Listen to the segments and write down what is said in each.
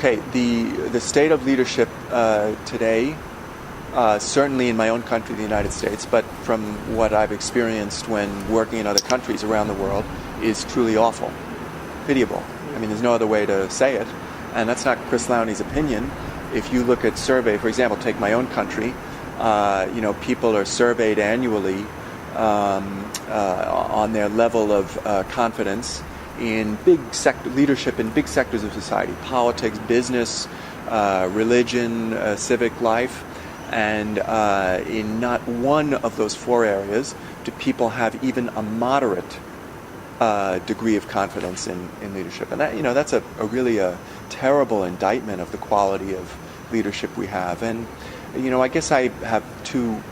Okay, the state of leadership today, certainly in my own country, the United States, but from what I've experienced when working in other countries around the world, is truly awful, pitiable. I mean, there's no other way to say it, and that's not Chris Lowney's opinion. If you look at survey, for example, take my own country, people are surveyed annually on their level of confidence in leadership in big sectors of society: politics, business, religion, civic life, and in not one of those four areas do people have even a moderate degree of confidence in leadership. And that's really a terrible indictment of the quality of leadership we have. And I guess I have two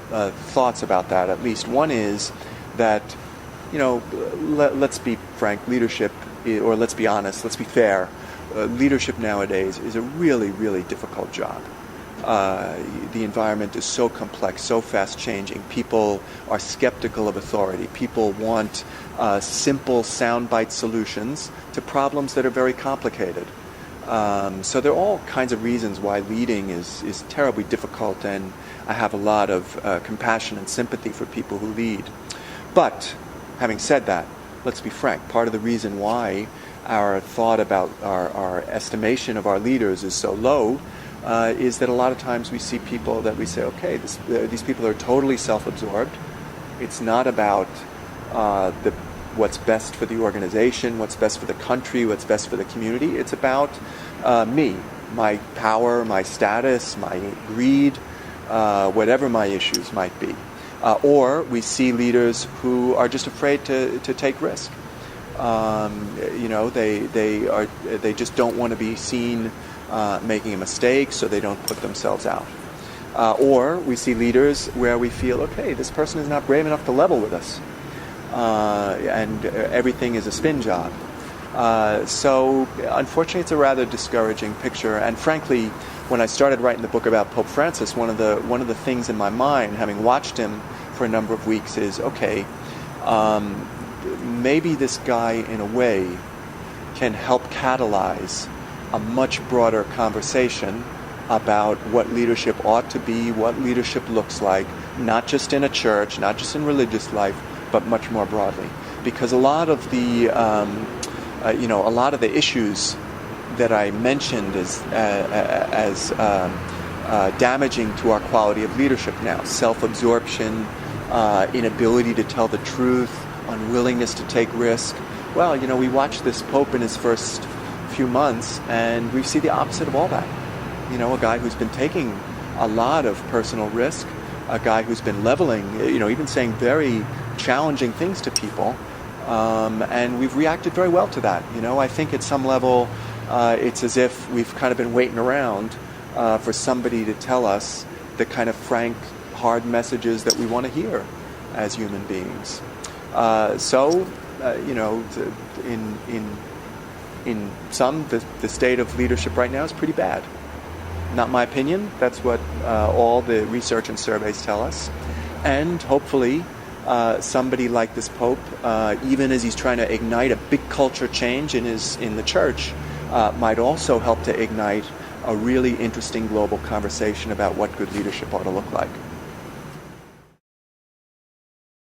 thoughts about that. At least one is that let's be frank, leadership, or let's be honest, let's be fair, leadership nowadays is a really, really difficult job. The environment is so complex, so fast changing. People are skeptical of authority. People want simple soundbite solutions to problems that are very complicated. So there are all kinds of reasons why leading is terribly difficult, and I have a lot of compassion and sympathy for people who lead. But having said that, let's be frank, part of the reason why our thought about our estimation of our leaders is so low is that a lot of times we see people that we say, okay, these people are totally self-absorbed. It's not about what's best for the organization, what's best for the country, what's best for the community. It's about me, my power, my status, my greed, whatever my issues might be. Or we see leaders who are just afraid to take risk. They just don't want to be seen making a mistake, so they don't put themselves out. Or we see leaders where we feel, okay, this person is not brave enough to level with us, and everything is a spin job. So unfortunately, it's a rather discouraging picture. And frankly, when I started writing the book about Pope Francis, one of the things in my mind, having watched him for a number of weeks, is okay, maybe this guy in a way can help catalyze a much broader conversation about what leadership ought to be, what leadership looks like, not just in a church, not just in religious life, but much more broadly. Because a lot of the issues that I mentioned as damaging to our quality of leadership now, self-absorption, inability to tell the truth, unwillingness to take risk. Well, we watch this Pope in his first few months, and we see the opposite of all that. A guy who's been taking a lot of personal risk, a guy who's been leveling, even saying very challenging things to people, and we've reacted very well to that. I think at some level it's as if we've kind of been waiting around for somebody to tell us the kind of frank, hard messages that we want to hear as human beings. In sum, the state of leadership right now is pretty bad. Not my opinion. That's what all the research and surveys tell us. And hopefully, somebody like this Pope, even as he's trying to ignite a big culture change in the church, might also help to ignite a really interesting global conversation about what good leadership ought to look like.